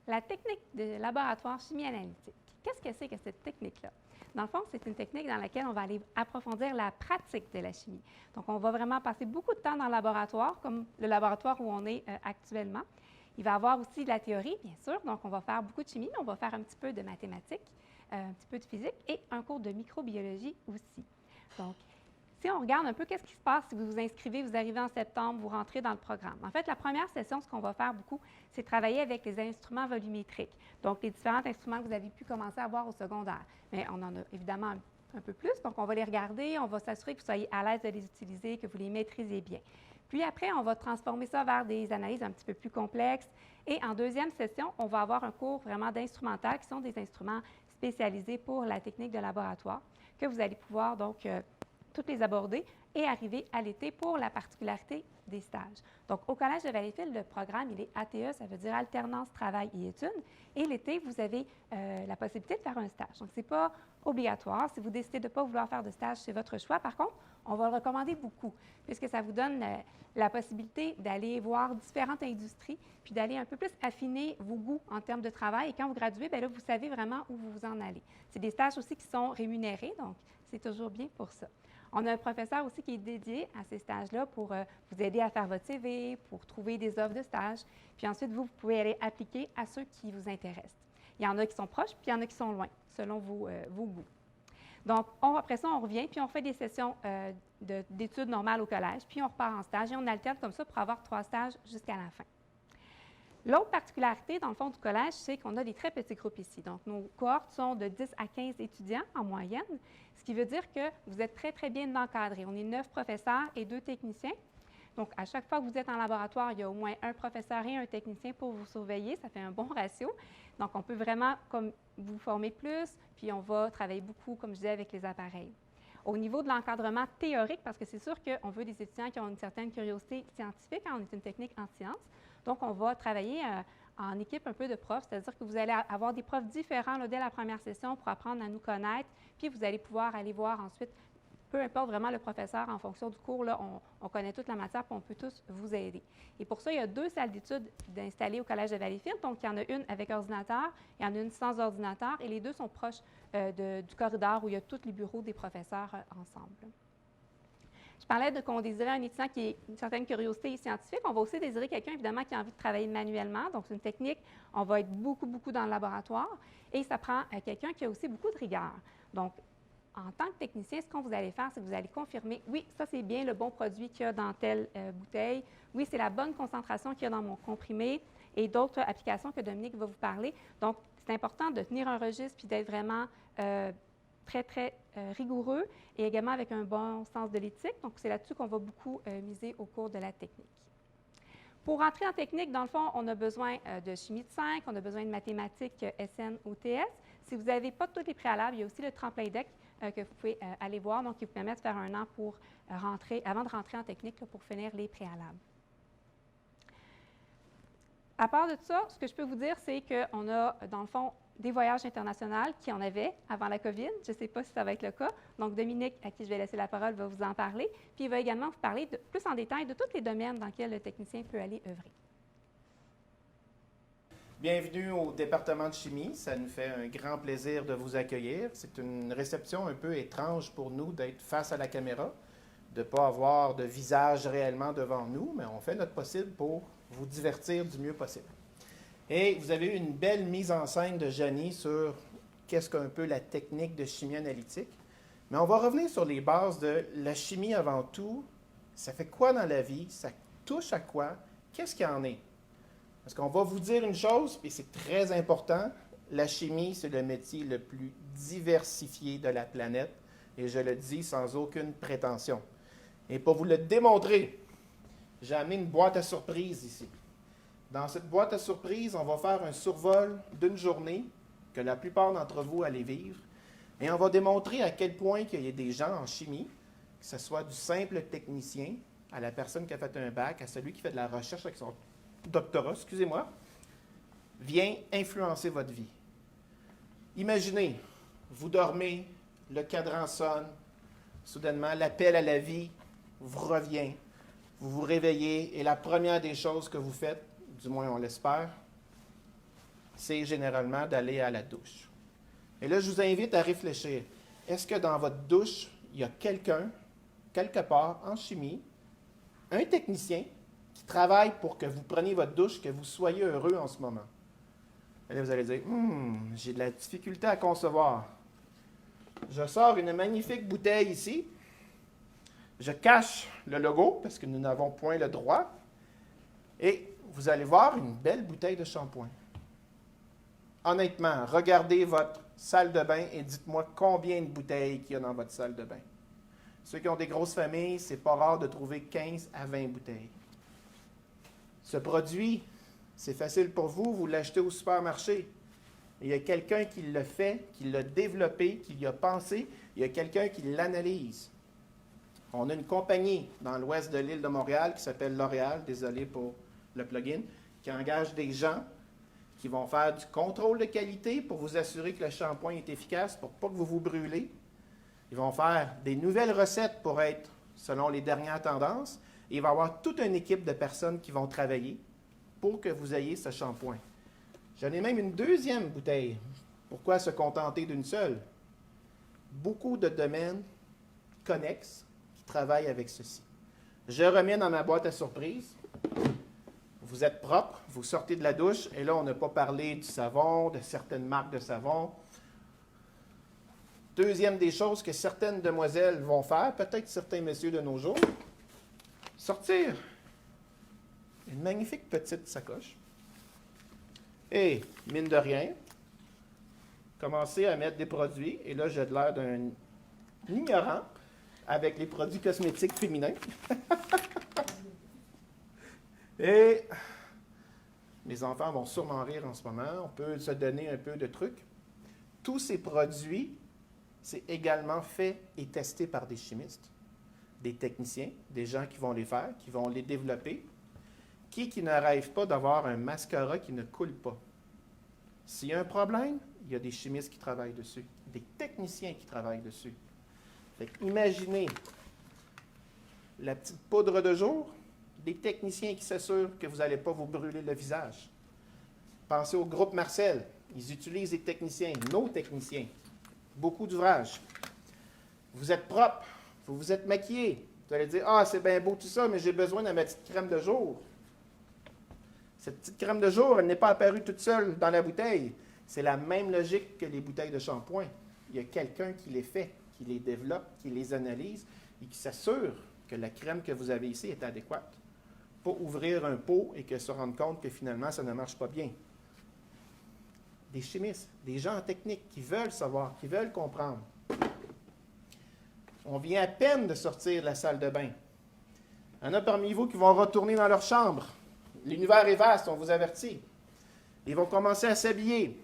La technique de laboratoire chimie analytique. Qu'est-ce que c'est que cette technique-là? Dans le fond, c'est une technique dans laquelle on va aller approfondir la pratique de la chimie. Donc, on va vraiment passer beaucoup de temps dans le laboratoire, comme le laboratoire où on est actuellement. Il va y avoir aussi de la théorie, bien sûr. Donc, on va faire beaucoup de chimie, mais on va faire un petit peu de mathématiques, un petit peu de physique et un cours de microbiologie aussi. Donc, si on regarde un peu qu'est-ce qui se passe si vous vous inscrivez, vous arrivez en septembre, vous rentrez dans le programme. En fait, la première session, ce qu'on va faire beaucoup, c'est travailler avec les instruments volumétriques. Donc, les différents instruments que vous avez pu commencer à voir au secondaire. Mais on en a évidemment un peu plus. Donc, on va les regarder, on va s'assurer que vous soyez à l'aise de les utiliser, que vous les maîtrisez bien. Puis après, on va transformer ça vers des analyses un petit peu plus complexes. Et en deuxième session, on va avoir un cours vraiment d'instrumental, qui sont des instruments spécialisés pour la technique de laboratoire, que vous allez pouvoir donc toutes les aborder et arriver à l'été pour la particularité des stages. Donc, au Collège de Valleyfield, le programme, il est ATE, ça veut dire alternance, travail et études. Et l'été, vous avez la possibilité de faire un stage. Donc, ce n'est pas obligatoire. Si vous décidez de ne pas vouloir faire de stage, c'est votre choix. Par contre, on va le recommander beaucoup, puisque ça vous donne la possibilité d'aller voir différentes industries, puis d'aller un peu plus affiner vos goûts en termes de travail. Et quand vous graduez, bien là, vous savez vraiment où vous vous en allez. C'est des stages aussi qui sont rémunérés, donc c'est toujours bien pour ça. On a un professeur aussi qui est dédié à ces stages-là pour vous aider à faire votre CV, pour trouver des offres de stage. Puis ensuite, vous pouvez aller appliquer à ceux qui vous intéressent. Il y en a qui sont proches, puis il y en a qui sont loin, selon vos goûts. Donc, après ça, on revient, puis on fait des sessions d'études normales au collège, puis on repart en stage et on alterne comme ça pour avoir 3 stages jusqu'à la fin. L'autre particularité, dans le fond, du collège, c'est qu'on a des très petits groupes ici. Donc, nos cohortes sont de 10 à 15 étudiants en moyenne, ce qui veut dire que vous êtes très, très bien encadrés. On est 9 professeurs et 2 techniciens. Donc, à chaque fois que vous êtes en laboratoire, il y a au moins un professeur et un technicien pour vous surveiller. Ça fait un bon ratio. Donc, on peut vraiment vous former plus, puis on va travailler beaucoup, comme je disais, avec les appareils. Au niveau de l'encadrement théorique, parce que c'est sûr qu'on veut des étudiants qui ont une certaine curiosité scientifique, on est une technique en sciences. Donc, on va travailler en équipe un peu de profs, c'est-à-dire que vous allez avoir des profs différents là, dès la première session pour apprendre à nous connaître, puis vous allez pouvoir aller voir ensuite, peu importe vraiment le professeur, en fonction du cours, là, on connaît toute la matière, puis on peut tous vous aider. Et pour ça, il y a 2 salles d'études installées au Collège de Valleyfield. Donc, il y en a une avec ordinateur, il y en a une sans ordinateur, et les 2 sont proches du corridor où il y a tous les bureaux des professeurs ensemble. Je parlais qu'on désirait un étudiant qui ait une certaine curiosité scientifique. On va aussi désirer quelqu'un, évidemment, qui a envie de travailler manuellement. Donc, c'est une technique, on va être beaucoup, beaucoup dans le laboratoire. Et ça prend quelqu'un qui a aussi beaucoup de rigueur. Donc, en tant que technicien, ce qu'on vous allez faire, c'est que vous allez confirmer, oui, ça, c'est bien le bon produit qu'il y a dans telle bouteille. Oui, c'est la bonne concentration qu'il y a dans mon comprimé et d'autres applications que Dominique va vous parler. Donc, c'est important de tenir un registre puis d'être vraiment très, très rigoureux et également avec un bon sens de l'éthique. Donc, c'est là-dessus qu'on va beaucoup miser au cours de la technique. Pour entrer en technique, dans le fond, on a besoin de chimie de 5, on a besoin de mathématiques SN ou TS. Si vous n'avez pas tous les préalables, il y a aussi le tremplin deck que vous pouvez aller voir, donc qui vous permet de faire un an pour avant de rentrer en technique là, pour finir les préalables. À part de ça, ce que je peux vous dire, c'est qu'on a, dans le fond, des voyages internationaux qui en avaient avant la COVID. Je ne sais pas si ça va être le cas. Donc, Dominique, à qui je vais laisser la parole, va vous en parler. Puis, il va également vous parler plus en détail de tous les domaines dans lesquels le technicien peut aller œuvrer. Bienvenue au département de chimie. Ça nous fait un grand plaisir de vous accueillir. C'est une réception un peu étrange pour nous d'être face à la caméra, de ne pas avoir de visage réellement devant nous, mais on fait notre possible pour vous divertir du mieux possible. Et vous avez eu une belle mise en scène de Janie sur qu'est-ce qu'un peu la technique de chimie analytique. Mais on va revenir sur les bases de la chimie avant tout. Ça fait quoi dans la vie? Ça touche à quoi? Qu'est-ce qu'il y en est? Parce qu'on va vous dire une chose, et c'est très important, la chimie, c'est le métier le plus diversifié de la planète, et je le dis sans aucune prétention. Et pour vous le démontrer, j'ai amené une boîte à surprise ici. Dans cette boîte à surprise, on va faire un survol d'une journée que la plupart d'entre vous allez vivre, et on va démontrer à quel point qu'il y a des gens en chimie, que ce soit du simple technicien, à la personne qui a fait un bac, à celui qui fait de la recherche avec son doctorat, excusez-moi, vient influencer votre vie. Imaginez, vous dormez, le cadran sonne, soudainement l'appel à la vie vous revient, vous vous réveillez et la première des choses que vous faites, du moins on l'espère, c'est généralement d'aller à la douche. Et là, je vous invite à réfléchir. Est-ce que dans votre douche, il y a quelqu'un, quelque part, en chimie, un technicien qui travaille pour que vous preniez votre douche, que vous soyez heureux en ce moment? Et là, vous allez dire, j'ai de la difficulté à concevoir. Je sors une magnifique bouteille ici. Je cache le logo parce que nous n'avons point le droit. Et vous allez voir une belle bouteille de shampoing. Honnêtement, regardez votre salle de bain et dites-moi combien de bouteilles qu'il y a dans votre salle de bain. Ceux qui ont des grosses familles, c'est pas rare de trouver 15 à 20 bouteilles. Ce produit, c'est facile pour vous, vous l'achetez au supermarché. Il y a quelqu'un qui l'a fait, qui l'a développé, qui y a pensé. Il y a quelqu'un qui l'analyse. On a une compagnie dans l'ouest de l'île de Montréal qui s'appelle L'Oréal, désolé pour le plugin, qui engage des gens qui vont faire du contrôle de qualité pour vous assurer que le shampoing est efficace, pour pas que vous vous brûlez. Ils vont faire des nouvelles recettes pour être selon les dernières tendances. Et il va y avoir toute une équipe de personnes qui vont travailler pour que vous ayez ce shampoing. J'en ai même une deuxième bouteille. Pourquoi se contenter d'une seule? Beaucoup de domaines connexes qui travaillent avec ceci. Je remets dans ma boîte à surprise. Vous êtes propre, vous sortez de la douche, et là, on n'a pas parlé du savon, de certaines marques de savon. Deuxième des choses que certaines demoiselles vont faire, peut-être certains messieurs de nos jours, sortir une magnifique petite sacoche. Et, mine de rien, commencer à mettre des produits, et là, j'ai l'air d'un ignorant avec les produits cosmétiques féminins. Et les enfants vont sûrement rire en ce moment. On peut se donner un peu de trucs. Tous ces produits, c'est également fait et testé par des chimistes, des techniciens, des gens qui vont les faire, qui vont les développer. Qui ne rêve pas d'avoir un mascara qui ne coule pas? S'il y a un problème, il y a des chimistes qui travaillent dessus, des techniciens qui travaillent dessus. Imaginez la petite poudre de jour, des techniciens qui s'assurent que vous n'allez pas vous brûler le visage. Pensez au groupe Marcel. Ils utilisent des techniciens, nos techniciens. Beaucoup d'ouvrages. Vous êtes propre, vous vous êtes maquillé. Vous allez dire, ah, c'est bien beau tout ça, mais j'ai besoin de ma petite crème de jour. Cette petite crème de jour, elle n'est pas apparue toute seule dans la bouteille. C'est la même logique que les bouteilles de shampoing. Il y a quelqu'un qui les fait, qui les développe, qui les analyse et qui s'assure que la crème que vous avez ici est adéquate. Pas ouvrir un pot et que se rendre compte que finalement, ça ne marche pas bien. Des chimistes, des gens en technique qui veulent savoir, qui veulent comprendre. On vient à peine de sortir de la salle de bain. Il y en a parmi vous qui vont retourner dans leur chambre. L'univers est vaste, on vous avertit. Ils vont commencer à s'habiller.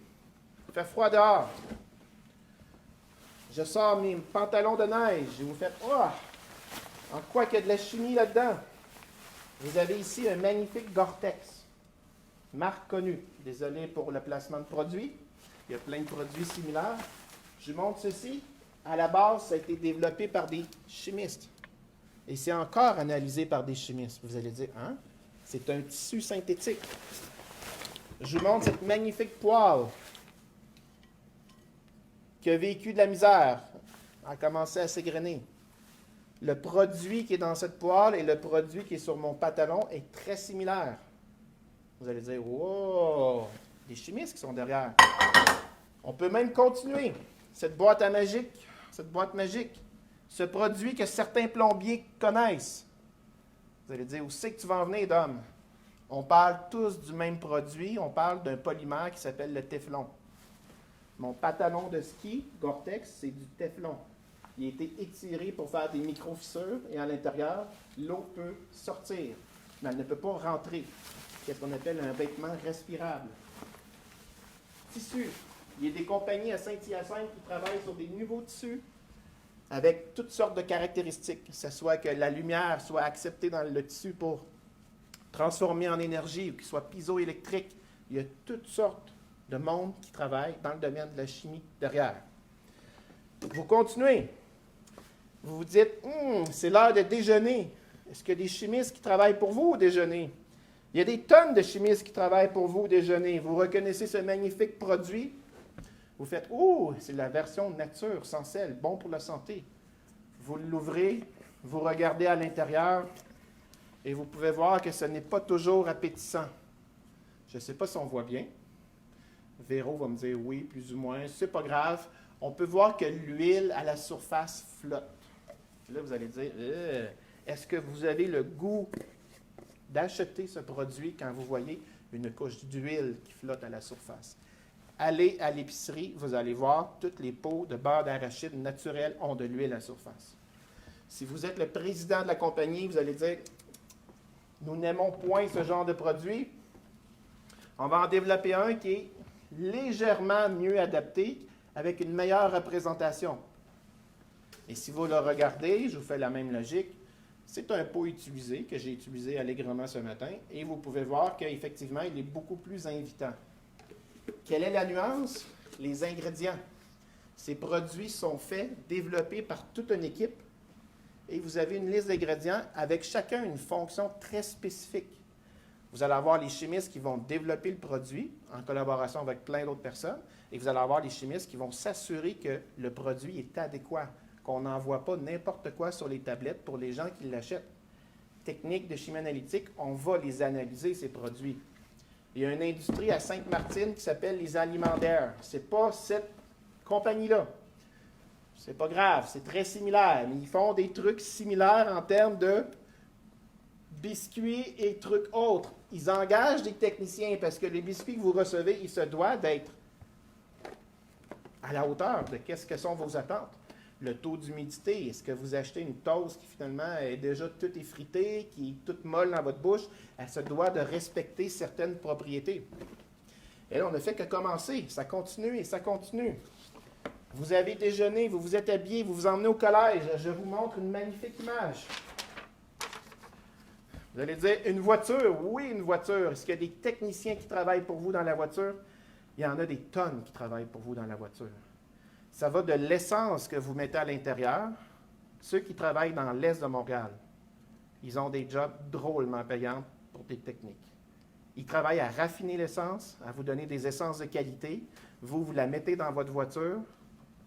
Il fait froid dehors. Je sors mes pantalons de neige et vous faites « Oh! En quoi qu'il y a de la chimie là-dedans? » Vous avez ici un magnifique Gore-Tex, marque connue. Désolé pour le placement de produits. Il y a plein de produits similaires. Je vous montre ceci. À la base, ça a été développé par des chimistes. Et c'est encore analysé par des chimistes. Vous allez dire, hein? C'est un tissu synthétique. Je vous montre cette magnifique poêle qui a vécu de la misère, a commencé à s'égrener. Le produit qui est dans cette poêle et le produit qui est sur mon pantalon est très similaire. Vous allez dire, wow, des chimistes qui sont derrière. On peut même continuer. Cette boîte magique, ce produit que certains plombiers connaissent. Vous allez dire, où c'est que tu vas en venir, Dom? On parle tous du même produit. On parle d'un polymère qui s'appelle le téflon. Mon pantalon de ski, Gore-Tex, c'est du téflon. Il a été étiré pour faire des micro-fissures et à l'intérieur, l'eau peut sortir, mais elle ne peut pas rentrer. C'est ce qu'on appelle un vêtement respirable. Tissu. Il y a des compagnies à Saint-Hyacinthe qui travaillent sur des nouveaux tissus avec toutes sortes de caractéristiques, que ce soit que la lumière soit acceptée dans le tissu pour transformer en énergie ou qu'il soit piezoélectrique. Il y a toutes sortes de monde qui travaille dans le domaine de la chimie derrière. Vous continuez. Vous vous dites, c'est l'heure de déjeuner. Est-ce qu'il y a des chimistes qui travaillent pour vous au déjeuner? Il y a des tonnes de chimistes qui travaillent pour vous au déjeuner. Vous reconnaissez ce magnifique produit. Vous faites « Oh, c'est la version nature, sans sel, bon pour la santé. » Vous l'ouvrez, vous regardez à l'intérieur et vous pouvez voir que ce n'est pas toujours appétissant. Je ne sais pas si on voit bien. Véro va me dire oui, plus ou moins. C'est pas grave. On peut voir que l'huile à la surface flotte. Là, vous allez dire, est-ce que vous avez le goût d'acheter ce produit quand vous voyez une couche d'huile qui flotte à la surface? Allez à l'épicerie, vous allez voir, toutes les pots de beurre d'arachide naturel ont de l'huile à la surface. Si vous êtes le président de la compagnie, vous allez dire, nous n'aimons point ce genre de produit. On va en développer un qui est légèrement mieux adapté, avec une meilleure représentation. Et si vous le regardez, je vous fais la même logique, c'est un pot utilisé, que j'ai utilisé allègrement ce matin, et vous pouvez voir qu'effectivement, il est beaucoup plus invitant. Quelle est la nuance? Les ingrédients. Ces produits sont faits, développés par toute une équipe, et vous avez une liste d'ingrédients avec chacun une fonction très spécifique. Vous allez avoir les chimistes qui vont développer le produit en collaboration avec plein d'autres personnes, et vous allez avoir les chimistes qui vont s'assurer que le produit est adéquat, qu'on n'envoie pas n'importe quoi sur les tablettes pour les gens qui l'achètent. Technique de chimie analytique, on va les analyser, ces produits. Il y a une industrie à Sainte-Martine qui s'appelle les alimentaires. Ce n'est pas cette compagnie-là. C'est pas grave, c'est très similaire, mais ils font des trucs similaires en termes de biscuits et trucs autres. Ils engagent des techniciens parce que les biscuits que vous recevez, ils se doivent d'être à la hauteur de qu'est-ce que sont vos attentes. Le taux d'humidité, est-ce que vous achetez une toast qui finalement est déjà toute effritée, qui est toute molle dans votre bouche, elle se doit de respecter certaines propriétés. Et là, on ne fait que commencer. Ça continue et ça continue. Vous avez déjeuné, vous vous êtes habillé, vous vous emmenez au collège. Je vous montre une magnifique image. Vous allez dire, une voiture? Oui, une voiture. Est-ce qu'il y a des techniciens qui travaillent pour vous dans la voiture? Il y en a des tonnes qui travaillent pour vous dans la voiture. Ça va de l'essence que vous mettez à l'intérieur. Ceux qui travaillent dans l'est de Montréal, ils ont des jobs drôlement payants pour des techniques. Ils travaillent à raffiner l'essence, à vous donner des essences de qualité. Vous la mettez dans votre voiture.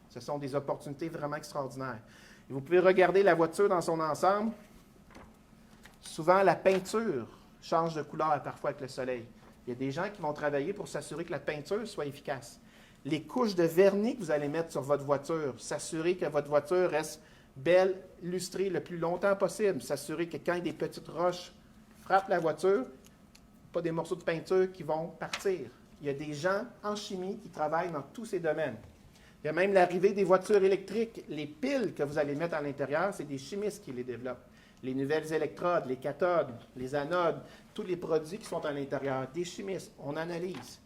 Ce sont des opportunités vraiment extraordinaires. Et vous pouvez regarder la voiture dans son ensemble. Souvent, la peinture change de couleur parfois avec le soleil. Il y a des gens qui vont travailler pour s'assurer que la peinture soit efficace. Les couches de vernis que vous allez mettre sur votre voiture, s'assurer que votre voiture reste belle, lustrée le plus longtemps possible, s'assurer que quand des petites roches frappent la voiture, pas des morceaux de peinture qui vont partir. Il y a des gens en chimie qui travaillent dans tous ces domaines. Il y a même l'arrivée des voitures électriques. Les piles que vous allez mettre à l'intérieur, c'est des chimistes qui les développent. Les nouvelles électrodes, les cathodes, les anodes, tous les produits qui sont à l'intérieur, des chimistes, on analyse.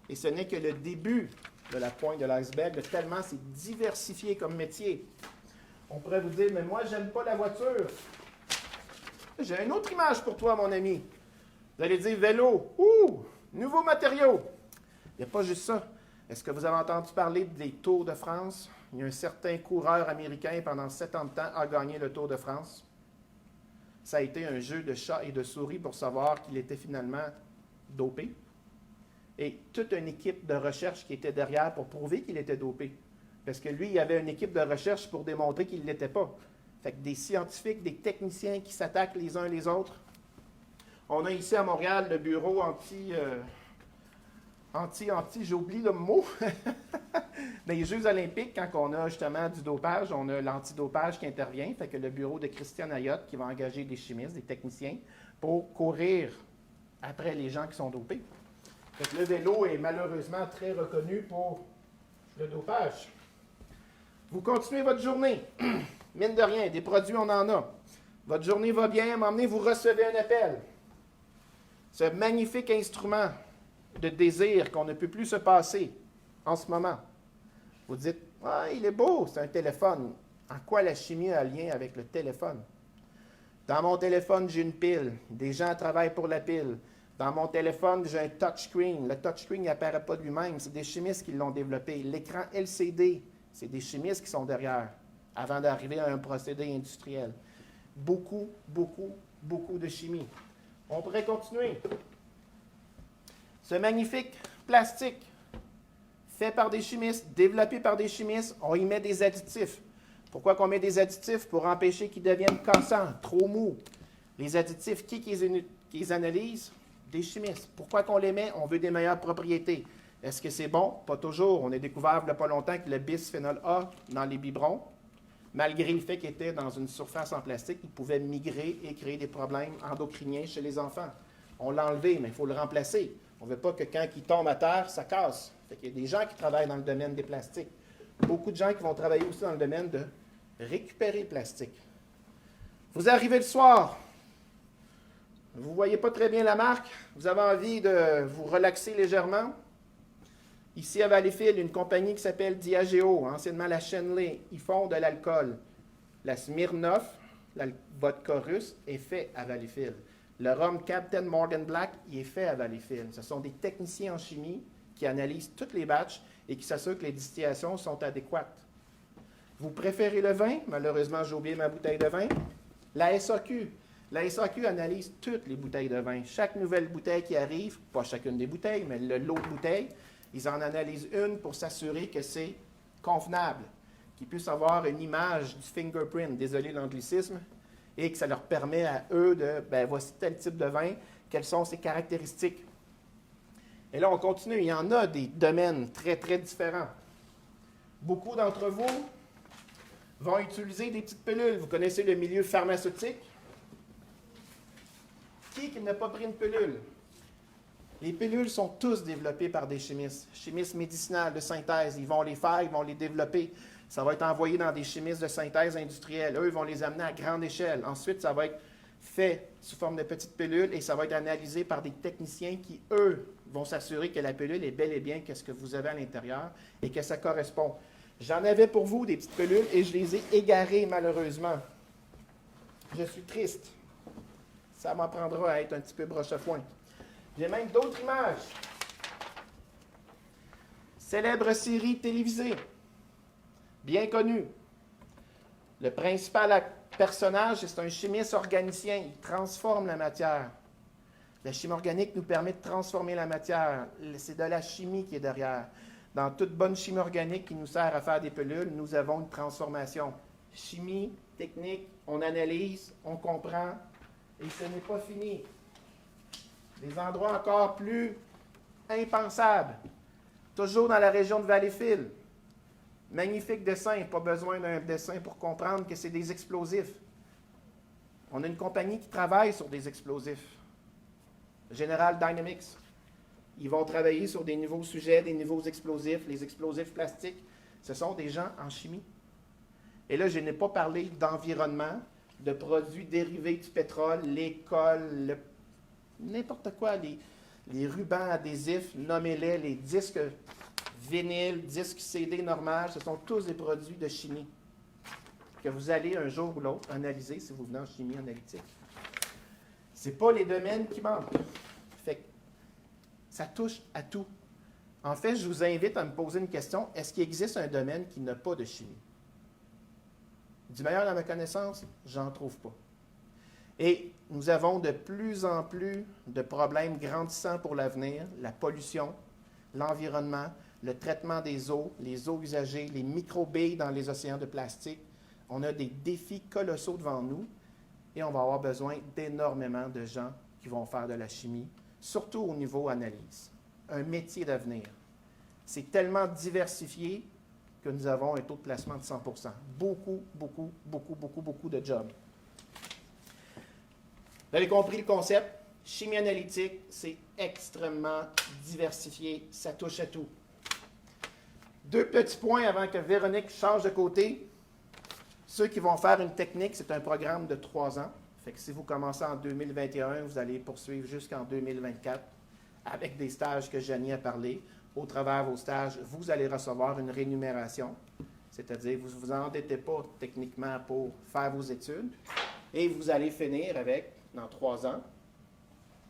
Et ce n'est que le début de la pointe de l'iceberg, tellement c'est diversifié comme métier. On pourrait vous dire, mais moi, j'aime pas la voiture. J'ai une autre image pour toi, mon ami. Vous allez dire vélo. Nouveaux matériaux. Il n'y a pas juste ça. Est-ce que vous avez entendu parler des Tours de France? Il y a un certain coureur américain, pendant 7 ans de temps, a gagné le Tour de France. Ça a été un jeu de chat et de souris pour savoir qu'il était finalement dopé. Et toute une équipe de recherche qui était derrière pour prouver qu'il était dopé. Parce que lui, il y avait une équipe de recherche pour démontrer qu'il ne l'était pas. Fait que des scientifiques, des techniciens qui s'attaquent les uns les autres. On a ici à Montréal le bureau j'ai oublié le mot. Dans les Jeux olympiques, quand on a justement du dopage, on a l'antidopage qui intervient. Fait que le bureau de Christian Ayotte qui va engager des chimistes, des techniciens, pour courir après les gens qui sont dopés. Fait que le vélo est malheureusement très reconnu pour le dopage. Vous continuez votre journée. Mine de rien, des produits, on en a. Votre journée va bien, à un moment donné, vous recevez un appel. Ce magnifique instrument de désir qu'on ne peut plus se passer en ce moment. Vous dites, « Ah, il est beau, c'est un téléphone. » En quoi la chimie a un lien avec le téléphone? Dans mon téléphone, j'ai une pile. Des gens travaillent pour la pile. Dans mon téléphone, j'ai un touchscreen. Le touchscreen n'apparaît pas de lui-même. C'est des chimistes qui l'ont développé. L'écran LCD, c'est des chimistes qui sont derrière, avant d'arriver à un procédé industriel. Beaucoup, beaucoup, beaucoup de chimie. On pourrait continuer. Ce magnifique plastique, fait par des chimistes, développé par des chimistes, on y met des additifs. Pourquoi qu'on met des additifs? Pour empêcher qu'ils deviennent cassants, trop mous. Les additifs, qui les analyse? Des chimistes. Pourquoi qu'on les met? On veut des meilleures propriétés. Est-ce que c'est bon? Pas toujours. On a découvert il n'y a pas longtemps que le bisphénol A dans les biberons, malgré le fait qu'il était dans une surface en plastique, il pouvait migrer et créer des problèmes endocriniens chez les enfants. On l'a enlevé, mais il faut le remplacer. On ne veut pas que quand il tombe à terre, ça casse. Il y a des gens qui travaillent dans le domaine des plastiques. Beaucoup de gens qui vont travailler aussi dans le domaine de récupérer le plastique. Vous arrivez le soir, vous ne voyez pas très bien la marque, vous avez envie de vous relaxer légèrement. Ici à Valleyfield, une compagnie qui s'appelle Diageo, anciennement la Schenley, ils font de l'alcool. La Smirnoff, la vodka russe, est fait à Valleyfield. Le rhum Captain Morgan Black, il est fait à Valleyfield. Ce sont des techniciens en chimie qui analysent toutes les batchs et qui s'assurent que les distillations sont adéquates. Vous préférez le vin? Malheureusement, j'ai oublié ma bouteille de vin. La SAQ. La SAQ analyse toutes les bouteilles de vin. Chaque nouvelle bouteille qui arrive, pas chacune des bouteilles, mais le lot de bouteilles, ils en analysent une pour s'assurer que c'est convenable, qu'ils puissent avoir une image du fingerprint, désolé l'anglicisme, et que ça leur permet à eux de, voici tel type de vin, quelles sont ses caractéristiques. Et là, on continue. Il y en a des domaines très, très différents. Beaucoup d'entre vous vont utiliser des petites pilules. Vous connaissez le milieu pharmaceutique. Qui n'a pas pris une pilule? Les pilules sont tous développées par des chimistes. Chimistes médicinales de synthèse. Ils vont les faire, ils vont les développer. Ça va être envoyé dans des chimistes de synthèse industrielle. Eux, ils vont les amener à grande échelle. Ensuite, ça va être fait sous forme de petites pilules et ça va être analysé par des techniciens qui, eux, vont s'assurer que la pilule est bel et bien ce que vous avez à l'intérieur et que ça correspond. J'en avais pour vous des petites pilules et je les ai égarées malheureusement. Je suis triste. Ça m'en prendra à être un petit peu broche à foin. J'ai même d'autres images. Célèbre série télévisée, bien connue. Le principal personnage, c'est un chimiste organicien. Il transforme la matière. La chimie organique nous permet de transformer la matière. C'est de la chimie qui est derrière. Dans toute bonne chimie organique qui nous sert à faire des pilules, nous avons une transformation. Chimie, technique, on analyse, on comprend, et ce n'est pas fini. Des endroits encore plus impensables. Toujours dans la région de Valleyfield. Magnifique dessin, pas besoin d'un dessin pour comprendre que c'est des explosifs. On a une compagnie qui travaille sur des explosifs. General Dynamics. Ils vont travailler sur des nouveaux sujets, des nouveaux explosifs, les explosifs plastiques. Ce sont des gens en chimie. Et là, je n'ai pas parlé d'environnement, de produits dérivés du pétrole, l'école, n'importe quoi, les rubans adhésifs, nommez-les, les disques vinyle, disques CD normal, ce sont tous des produits de chimie que vous allez un jour ou l'autre analyser si vous venez en chimie analytique. Ce n'est pas les domaines qui manquent. Fait que ça touche à tout. En fait, je vous invite à me poser une question. Est-ce qu'il existe un domaine qui n'a pas de chimie? Du meilleur à ma connaissance, j'en trouve pas. Et nous avons de plus en plus de problèmes grandissants pour l'avenir, la pollution, l'environnement, le traitement des eaux, les eaux usagées, les microbilles dans les océans de plastique. On a des défis colossaux devant nous et on va avoir besoin d'énormément de gens qui vont faire de la chimie, surtout au niveau analyse. Un métier d'avenir. C'est tellement diversifié que nous avons un taux de placement de 100%. Beaucoup de jobs. Vous avez compris le concept? Chimie analytique, c'est extrêmement diversifié. Ça touche à tout. 2 petits points avant que Véronique change de côté. Ceux qui vont faire une technique, c'est un programme de 3 ans. Fait que si vous commencez en 2021, vous allez poursuivre jusqu'en 2024 avec des stages que Janie a parlé. Au travers de vos stages, vous allez recevoir une rémunération. C'est-à-dire, vous ne vous endettez pas techniquement pour faire vos études. Et vous allez finir avec, dans 3 ans,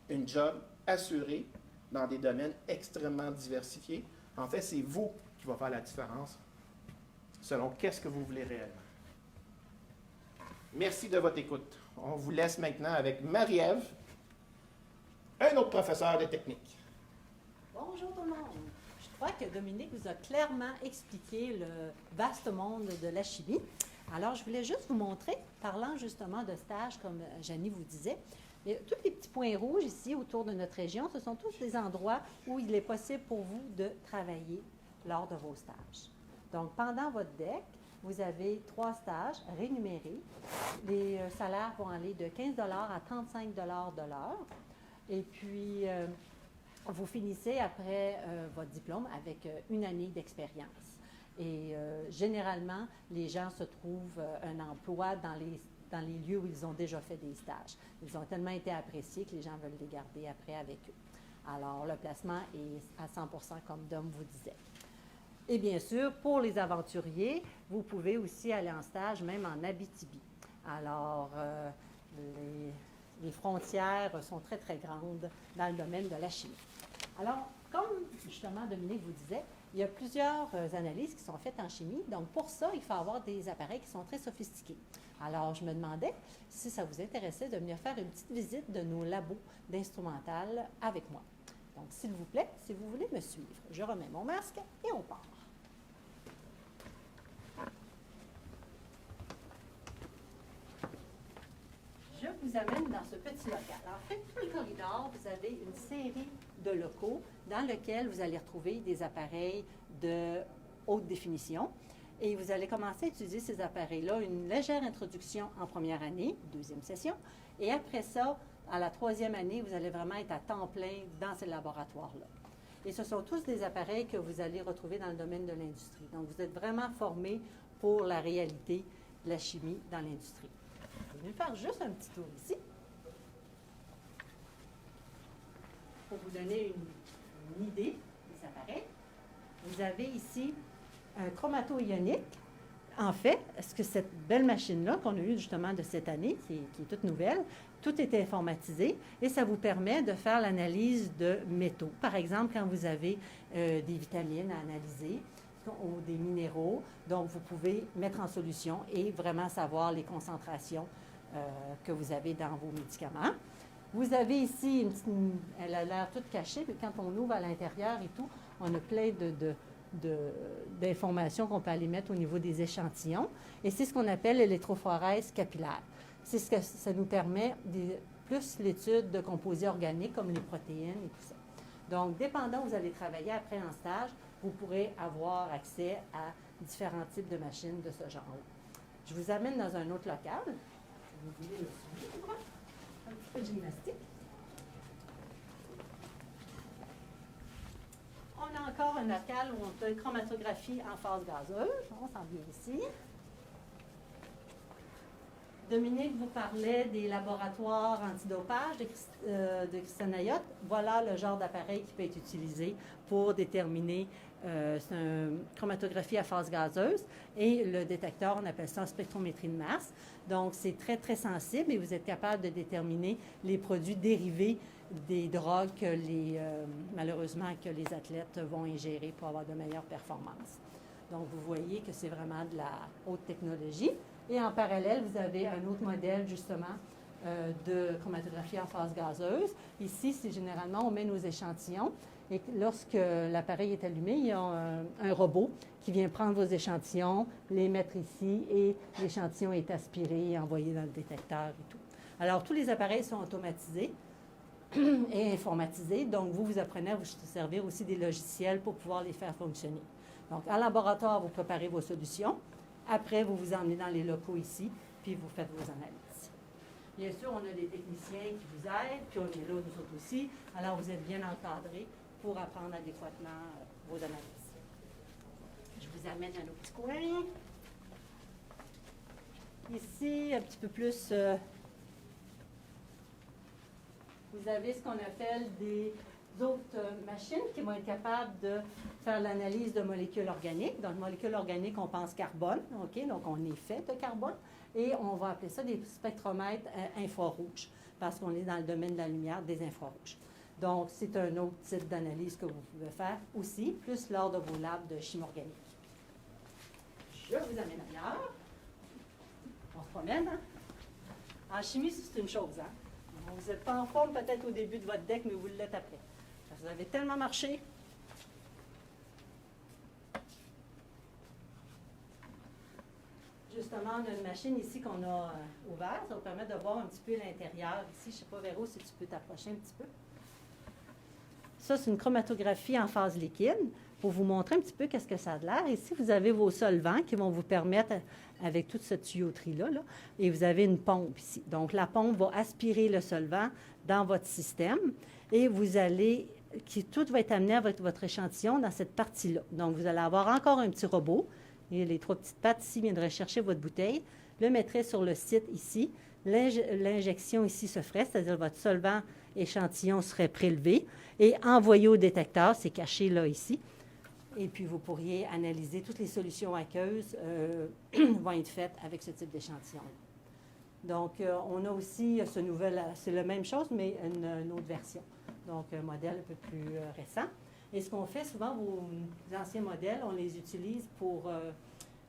une job assurée dans des domaines extrêmement diversifiés. En fait, c'est vous qui va faire la différence selon qu'est-ce que vous voulez réellement. Merci de votre écoute. On vous laisse maintenant avec Marie-Ève, un autre professeur de technique. Bonjour tout le monde. Je crois que Dominique vous a clairement expliqué le vaste monde de la chimie. Alors, je voulais juste vous montrer, parlant justement de stage, comme Janie vous disait, tous les petits points rouges ici autour de notre région, ce sont tous des endroits où il est possible pour vous de travailler lors de vos stages. Donc, pendant votre DEC, vous avez 3 stages rémunérés. Les salaires vont aller de 15 à 35 de l'heure. Et puis, vous finissez après votre diplôme avec une année d'expérience. Et généralement, les gens se trouvent un emploi dans les lieux où ils ont déjà fait des stages. Ils ont tellement été appréciés que les gens veulent les garder après avec eux. Alors, le placement est à 100 comme Dom vous disait. Et bien sûr, pour les aventuriers, vous pouvez aussi aller en stage, même en Abitibi. Alors, les frontières sont très, très grandes dans le domaine de la chimie. Alors, comme justement Dominique vous disait, il y a plusieurs analyses qui sont faites en chimie. Donc, pour ça, il faut avoir des appareils qui sont très sophistiqués. Alors, je me demandais si ça vous intéressait de venir faire une petite visite de nos labos d'instrumental avec moi. Donc, s'il vous plaît, si vous voulez me suivre, je remets mon masque et on part. Je vous amène dans ce petit local. En fait, tout le corridor, vous avez une série de locaux dans lesquels vous allez retrouver des appareils de haute définition. Et vous allez commencer à utiliser ces appareils-là, une légère introduction en première année, deuxième session. Et après ça, à la troisième année, vous allez vraiment être à temps plein dans ces laboratoires-là. Et ce sont tous des appareils que vous allez retrouver dans le domaine de l'industrie. Donc, vous êtes vraiment formés pour la réalité de la chimie dans l'industrie. Je vais faire juste un petit tour ici pour vous donner une idée des appareils. Vous avez ici un chromato-ionique. En fait, est-ce que cette belle machine-là qu'on a eue justement de cette année, qui est toute nouvelle, tout est informatisé et ça vous permet de faire l'analyse de métaux. Par exemple, quand vous avez des vitamines à analyser ou des minéraux, donc vous pouvez mettre en solution et vraiment savoir les concentrations que vous avez dans vos médicaments. Vous avez ici, elle a l'air toute cachée, mais quand on ouvre à l'intérieur et tout, on a plein d'informations qu'on peut aller mettre au niveau des échantillons. Et c'est ce qu'on appelle l'électrophorèse capillaire. C'est ce que ça nous permet, plus l'étude de composés organiques comme les protéines et tout ça. Donc, dépendant où vous allez travailler après en stage, vous pourrez avoir accès à différents types de machines de ce genre-là. Je vous amène dans un autre local. Vous voulez le suivre? Un petit peu de gymnastique. On a encore un local où on a une chromatographie en phase gazeuse. On s'en vient ici. Dominique vous parlait des laboratoires antidopage de Christiane Ayotte. Voilà le genre d'appareil qui peut être utilisé pour déterminer, c'est une chromatographie à phase gazeuse et le détecteur, on appelle ça en spectrométrie de masse. Donc, c'est très, très sensible et vous êtes capable de déterminer les produits dérivés des drogues que malheureusement, que les athlètes vont ingérer pour avoir de meilleures performances. Donc, vous voyez que c'est vraiment de la haute technologie. Et en parallèle, vous avez un autre modèle, justement, de chromatographie en phase gazeuse. Ici, c'est généralement, on met nos échantillons et lorsque l'appareil est allumé, il y a un robot qui vient prendre vos échantillons, les mettre ici et l'échantillon est aspiré et envoyé dans le détecteur et tout. Alors, tous les appareils sont automatisés et informatisés. Donc, vous apprenez à vous servir aussi des logiciels pour pouvoir les faire fonctionner. Donc, en laboratoire, vous préparez vos solutions. Après, vous vous emmenez dans les locaux ici, puis vous faites vos analyses. Bien sûr, on a des techniciens qui vous aident, puis on est là, nous autres aussi. Alors, vous êtes bien encadrés pour apprendre adéquatement vos analyses. Je vous amène à nos petits coins. Ici, un petit peu plus, vous avez ce qu'on appelle des autres machines qui vont être capables de faire l'analyse de molécules organiques. Dans les molécules organiques, on pense carbone, OK? Donc, on est fait de carbone. Et on va appeler ça des spectromètres infrarouges, parce qu'on est dans le domaine de la lumière des infrarouges. Donc, c'est un autre type d'analyse que vous pouvez faire aussi, plus lors de vos labs de chimie organique. Je vous amène ailleurs. On se promène, hein? En chimie, c'est une chose, hein? Vous n'êtes pas en forme peut-être au début de votre DEC, mais vous l'êtes après. Vous avez tellement marché. Justement, on a une machine ici qu'on a ouverte. Ça vous permet de voir un petit peu l'intérieur. Ici, je ne sais pas, Véro, si tu peux t'approcher un petit peu. Ça, c'est une chromatographie en phase liquide pour vous montrer un petit peu qu'est-ce que ça a de l'air. Ici, vous avez vos solvants qui vont vous permettre, avec toute cette tuyauterie-là, là, et vous avez une pompe ici. Donc, la pompe va aspirer le solvant dans votre système et vous allez, tout va être amené avec votre échantillon dans cette partie-là. Donc, vous allez avoir encore un petit robot. Et les 3 petites pattes ici viendraient chercher votre bouteille, le mettrait sur le site ici. L'injection ici se ferait, c'est-à-dire votre solvant échantillon serait prélevé et envoyé au détecteur, c'est caché là ici. Et puis vous pourriez analyser toutes les solutions aqueuses vont être faites avec ce type d'échantillon. Donc on a aussi ce nouvel, c'est la même chose, mais une autre version. Donc un modèle un peu plus récent. Et ce qu'on fait souvent, vos anciens modèles, on les utilise pour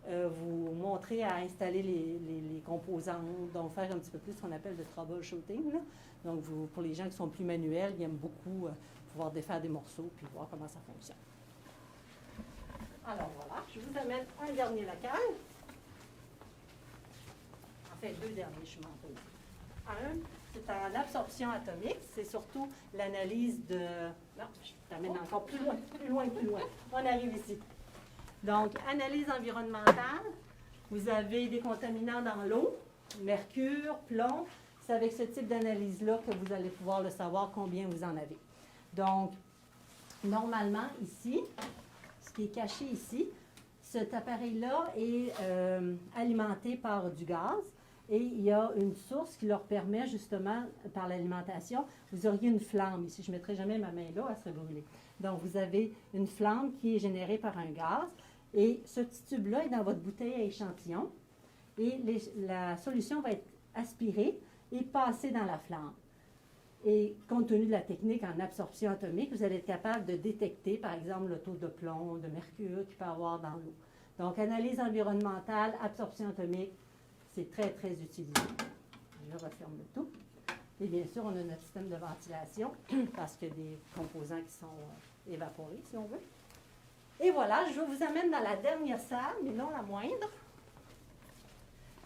vous montrer à installer les composants, donc faire un petit peu plus ce qu'on appelle de troubleshooting. Là. Donc, pour les gens qui sont plus manuels, ils aiment beaucoup pouvoir défaire des morceaux puis voir comment ça fonctionne. Alors voilà, je vous amène un dernier local. En fait, 2 derniers, je m'en pose. Un, c'est en absorption atomique. C'est surtout l'analyse de... Non, je t'amène encore plus loin, plus loin, plus loin. On arrive ici. Donc, analyse environnementale. Vous avez des contaminants dans l'eau, mercure, plomb. C'est avec ce type d'analyse-là que vous allez pouvoir le savoir combien vous en avez. Donc, normalement, ici, ce qui est caché ici, cet appareil-là est alimenté par du gaz. Et il y a une source qui leur permet justement, par l'alimentation, vous auriez une flamme. Ici, je ne mettrai jamais ma main là, elle serait brûlée. Donc, vous avez une flamme qui est générée par un gaz. Et ce petit tube-là est dans votre bouteille à échantillon. Et la solution va être aspirée et passée dans la flamme. Et compte tenu de la technique en absorption atomique, vous allez être capable de détecter, par exemple, le taux de plomb, de mercure qu'il peut y avoir dans l'eau. Donc, analyse environnementale, absorption atomique, c'est très, très utilisé. Je referme le tout. Et bien sûr, on a notre système de ventilation parce qu'il y a des composants qui sont évaporés, si on veut. Et voilà, je vous amène dans la dernière salle, mais non la moindre.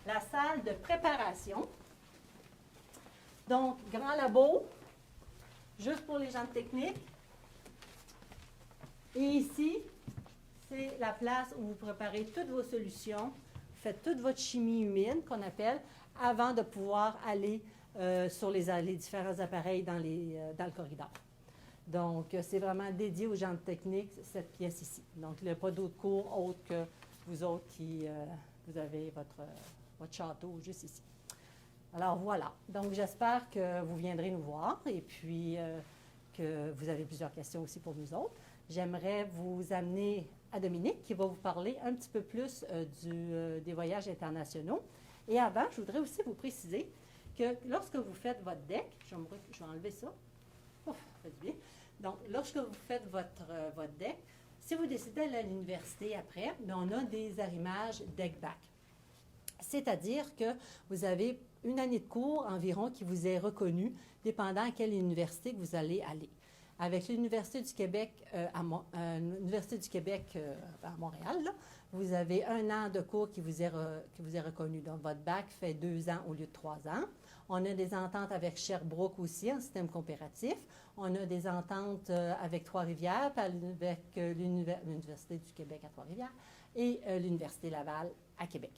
La salle de préparation. Donc, grand labo, juste pour les gens de technique. Et ici, c'est la place où vous préparez toutes vos solutions, faites toute votre chimie humide, qu'on appelle, avant de pouvoir aller sur les différents appareils dans le corridor. Donc, c'est vraiment dédié aux gens de technique, cette pièce ici. Donc, il n'y a pas d'autres cours autres que vous autres qui vous avez votre château juste ici. Alors, voilà. Donc, j'espère que vous viendrez nous voir et puis que vous avez plusieurs questions aussi pour nous autres. J'aimerais vous amener à Dominique qui va vous parler un petit peu plus des voyages internationaux. Et avant, je voudrais aussi vous préciser que lorsque vous faites votre deck, je vais enlever ça. Ouf, ça fait du bien. Donc, lorsque vous faites votre deck, si vous décidez d'aller à l'université après, on a des arrimages deck-back. C'est-à-dire que vous avez une année de cours environ qui vous est reconnue, dépendant à quelle université que vous allez aller. Avec l'Université du Québec à Montréal, là, vous avez 1 an de cours qui vous est reconnu. Donc, votre bac fait 2 ans au lieu de 3 ans. On a des ententes avec Sherbrooke aussi, en système coopératif. On a des ententes avec Trois-Rivières, avec l'Université du Québec à Trois-Rivières et l'Université Laval à Québec.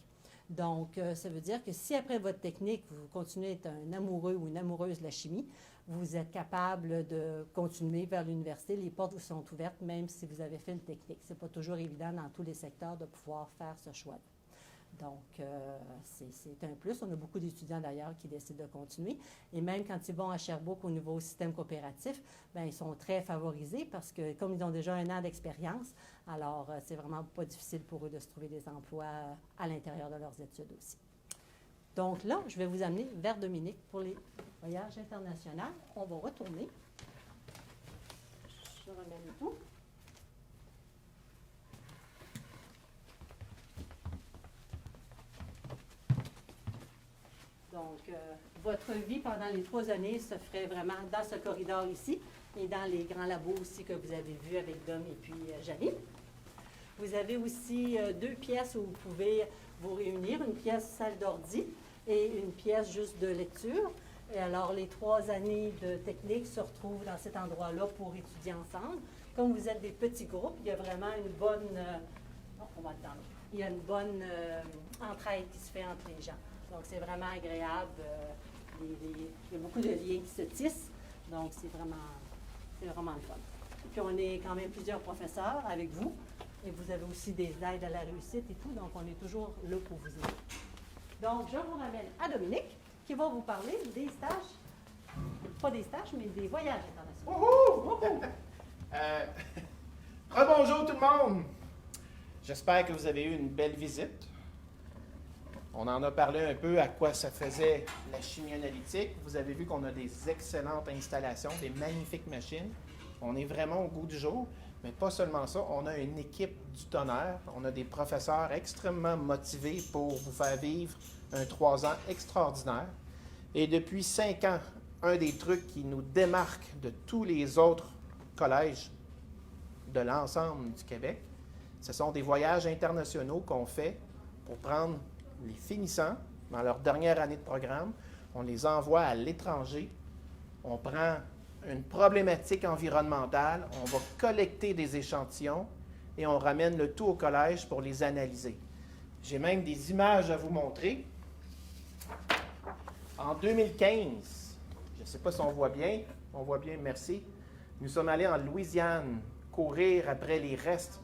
Donc, ça veut dire que si après votre technique, vous continuez à être un amoureux ou une amoureuse de la chimie, vous êtes capable de continuer vers l'université. Les portes vous sont ouvertes, même si vous avez fait une technique. Ce n'est pas toujours évident dans tous les secteurs de pouvoir faire ce choix. Donc, c'est un plus. On a beaucoup d'étudiants d'ailleurs qui décident de continuer. Et même quand ils vont à Sherbrooke au niveau système coopératif, bien, ils sont très favorisés parce que comme ils ont déjà 1 an d'expérience, alors c'est vraiment pas difficile pour eux de se trouver des emplois à l'intérieur de leurs études aussi. Donc là, je vais vous amener vers Dominique pour les voyages internationaux. On va retourner. Je remets le tout. Donc, votre vie pendant les 3 années se ferait vraiment dans ce corridor ici. et dans les grands labos aussi que vous avez vus avec Dom et puis Janie. Vous avez aussi 2 pièces où vous pouvez vous réunir, une pièce salle d'ordi et une pièce juste de lecture. Et alors, les 3 années de technique se retrouvent dans cet endroit-là pour étudier ensemble. Comme vous êtes des petits groupes, il y a vraiment une bonne, il y a une bonne entraide qui se fait entre les gens. Donc, c'est vraiment agréable. Il y a beaucoup de liens qui se tissent. Donc, c'est vraiment le fun. Et puis, on est quand même plusieurs professeurs avec vous. Et vous avez aussi des aides à la réussite et tout. Donc, on est toujours là pour vous aider. Donc, je vous ramène à Dominique, qui va vous parler des stages, pas des stages, mais des voyages internationaux. Wouhou! Rebonjour tout le monde! J'espère que vous avez eu une belle visite. On en a parlé un peu à quoi ça faisait la chimie analytique. Vous avez vu qu'on a des excellentes installations, des magnifiques machines. On est vraiment au goût du jour. Mais pas seulement ça, on a une équipe du tonnerre. On a des professeurs extrêmement motivés pour vous faire vivre un 3 ans extraordinaire. Et depuis 5 ans, un des trucs qui nous démarque de tous les autres collèges de l'ensemble du Québec, ce sont des voyages internationaux qu'on fait pour prendre les finissants dans leur dernière année de programme. On les envoie à l'étranger. On prend une problématique environnementale, on va collecter des échantillons et on ramène le tout au collège pour les analyser. J'ai même des images à vous montrer. En 2015, je ne sais pas si on voit bien, merci. Nous sommes allés en Louisiane courir après les restes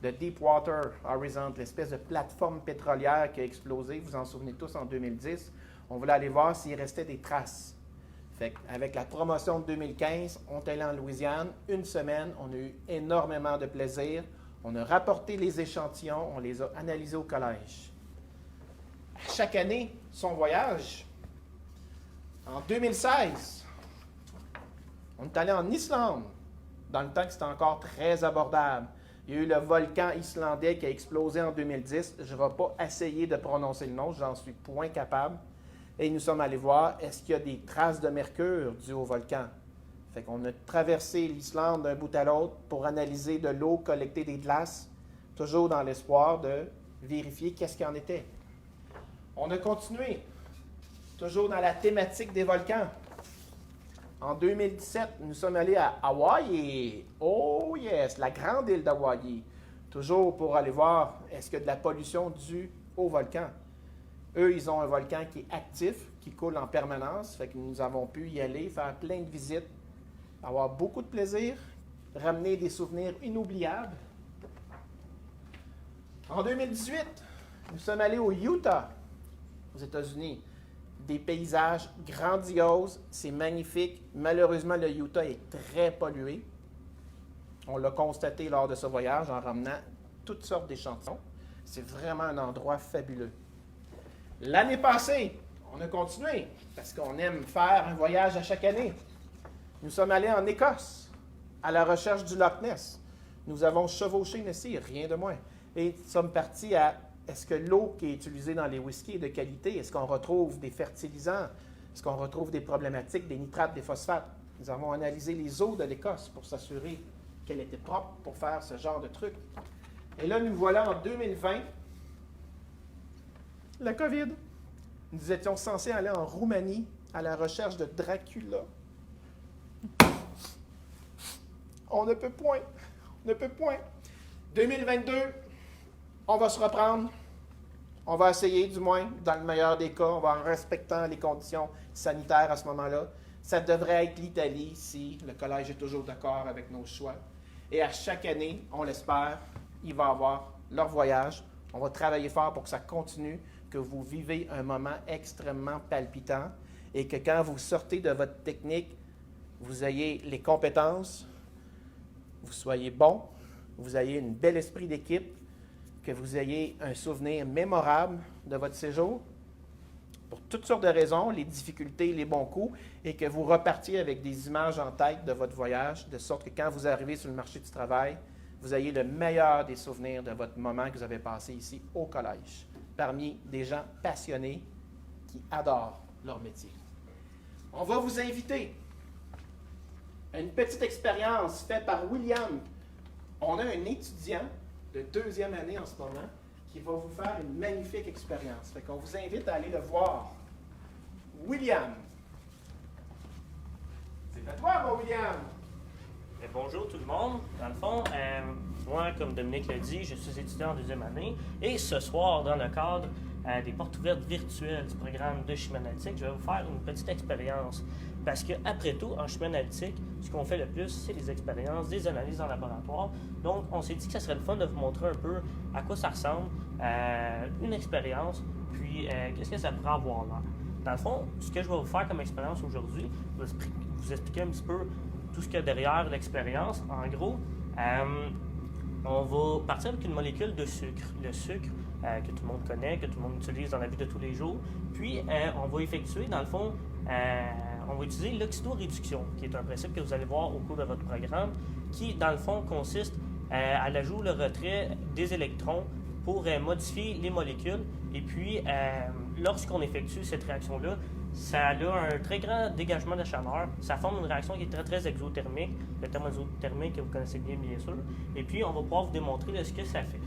de Deepwater Horizon, l'espèce de plateforme pétrolière qui a explosé, vous en souvenez tous, en 2010. On voulait aller voir s'il restait des traces. Fait avec la promotion de 2015, on est allé en Louisiane, 1 semaine, on a eu énormément de plaisir. On a rapporté les échantillons, on les a analysés au collège. Chaque année, son voyage. En 2016, on est allé en Islande, dans le temps que c'était encore très abordable. Il y a eu le volcan islandais qui a explosé en 2010. Je ne vais pas essayer de prononcer le nom, j'en suis point capable. Et nous sommes allés voir, est-ce qu'il y a des traces de mercure dues au volcan? Fait qu'on a traversé l'Islande d'un bout à l'autre pour analyser de l'eau, collecter des glaces, toujours dans l'espoir de vérifier qu'est-ce qu'il en était. On a continué, toujours dans la thématique des volcans. En 2017, nous sommes allés à Hawaï. Oh yes, la grande île d'Hawaï. Toujours pour aller voir, est-ce qu'il y a de la pollution due au volcan? Eux, ils ont un volcan qui est actif, qui coule en permanence. Fait que nous avons pu y aller, faire plein de visites, avoir beaucoup de plaisir, ramener des souvenirs inoubliables. En 2018, nous sommes allés au Utah, aux États-Unis. Des paysages grandioses, c'est magnifique. Malheureusement, le Utah est très pollué. On l'a constaté lors de ce voyage en ramenant toutes sortes d'échantillons. C'est vraiment un endroit fabuleux. L'année passée, on a continué parce qu'on aime faire un voyage à chaque année. Nous sommes allés en Écosse à la recherche du Loch Ness. Nous avons chevauché Nessie, rien de moins. Et nous sommes partis à est-ce que l'eau qui est utilisée dans les whiskies est de qualité? Est-ce qu'on retrouve des fertilisants? Est-ce qu'on retrouve des problématiques, des nitrates, des phosphates? Nous avons analysé les eaux de l'Écosse pour s'assurer qu'elle était propre pour faire ce genre de truc. Et là, nous voilà en 2020. La COVID. Nous étions censés aller en Roumanie à la recherche de Dracula. On ne peut point. On ne peut point. 2022, on va se reprendre. On va essayer, du moins, dans le meilleur des cas, on va en respectant les conditions sanitaires à ce moment-là. Ça devrait être l'Italie si le collège est toujours d'accord avec nos choix. Et à chaque année, on l'espère, il va y avoir leur voyage. On va travailler fort pour que ça continue, que vous vivez un moment extrêmement palpitant et que quand vous sortez de votre technique, vous ayez les compétences, vous soyez bon, vous ayez un bel esprit d'équipe, que vous ayez un souvenir mémorable de votre séjour, pour toutes sortes de raisons, les difficultés, les bons coups, et que vous repartiez avec des images en tête de votre voyage, de sorte que quand vous arrivez sur le marché du travail, vous ayez le meilleur des souvenirs de votre moment que vous avez passé ici au collège, parmi des gens passionnés qui adorent leur métier. On va vous inviter une petite expérience faite par William. On a un étudiant de 2e année en ce moment qui va vous faire une magnifique expérience. Fait qu'on vous invite à aller le voir. William. C'est à toi, mon William. Bonjour tout le monde. Dans le fond, moi, comme Dominique l'a dit, je suis étudiant en 2e année. Et ce soir, dans le cadre des portes ouvertes virtuelles du programme de chimie analytique, je vais vous faire une petite expérience. Parce qu'après tout, en chimie analytique, ce qu'on fait le plus, c'est les expériences, des analyses en laboratoire. Donc, on s'est dit que ça serait le fun de vous montrer un peu à quoi ça ressemble, une expérience, puis qu'est-ce que ça pourrait avoir l'air. Dans le fond, ce que je vais vous faire comme expérience aujourd'hui, je vais vous expliquer un petit peu tout ce qu'il y a derrière l'expérience. En gros, on va partir avec une molécule de sucre. Le sucre que tout le monde connaît, que tout le monde utilise dans la vie de tous les jours. Puis, on va effectuer, dans le fond, on va utiliser l'oxydoréduction, qui est un principe que vous allez voir au cours de votre programme, qui, dans le fond, consiste à l'ajout ou le retrait des électrons pour modifier les molécules. Et puis, lorsqu'on effectue cette réaction-là, ça a un très grand dégagement de chaleur. Ça forme une réaction qui est très, très exothermique, le terme exothermique que vous connaissez bien, bien sûr. Et puis, on va pouvoir vous démontrer ce que ça fait.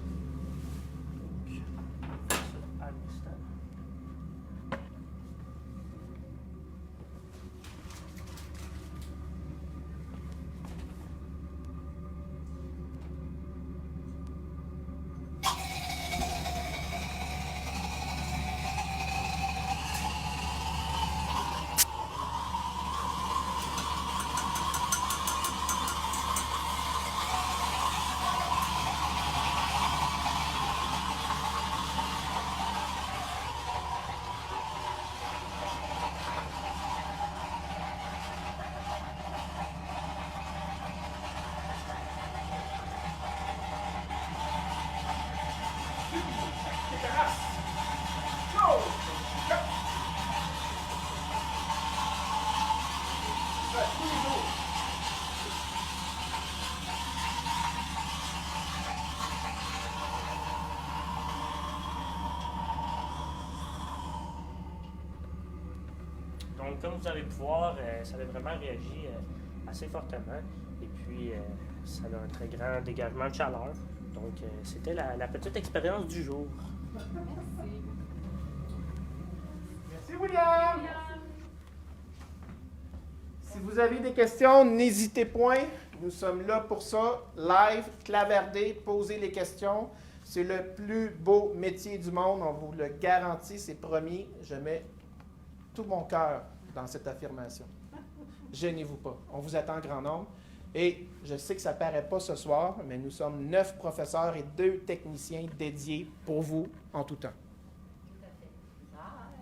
Donc, comme vous allez pouvoir, ça a vraiment réagi assez fortement. Et puis, ça a un très grand dégagement de chaleur. Donc, c'était la petite expérience du jour. Merci, William. Si vous avez des questions, n'hésitez point. Nous sommes là pour ça. Live, clavardé, posez les questions. C'est le plus beau métier du monde, on vous le garantit, c'est promis. Je mets tout mon cœur dans cette affirmation. Gênez-vous pas. On vous attend en grand nombre. Et je sais que ça ne paraît pas ce soir, mais nous sommes 9 professeurs et 2 techniciens dédiés pour vous en tout temps. Tout à fait.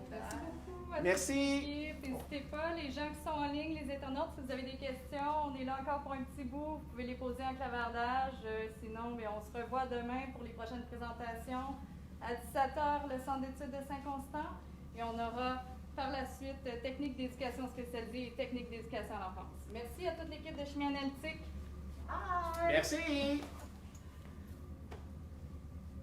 Merci beaucoup. Merci. N'hésitez pas, les gens qui sont en ligne, les internautes, si vous avez des questions, on est là encore pour un petit bout. Vous pouvez les poser en clavardage. Sinon, on se revoit demain pour les prochaines présentations. À 17h, le Centre d'études de Saint-Constant. Et on aura par la suite technique d'éducation spécialisée et technique d'éducation à l'enfance. Merci à toute l'équipe de chimie analytique. Bye. Merci.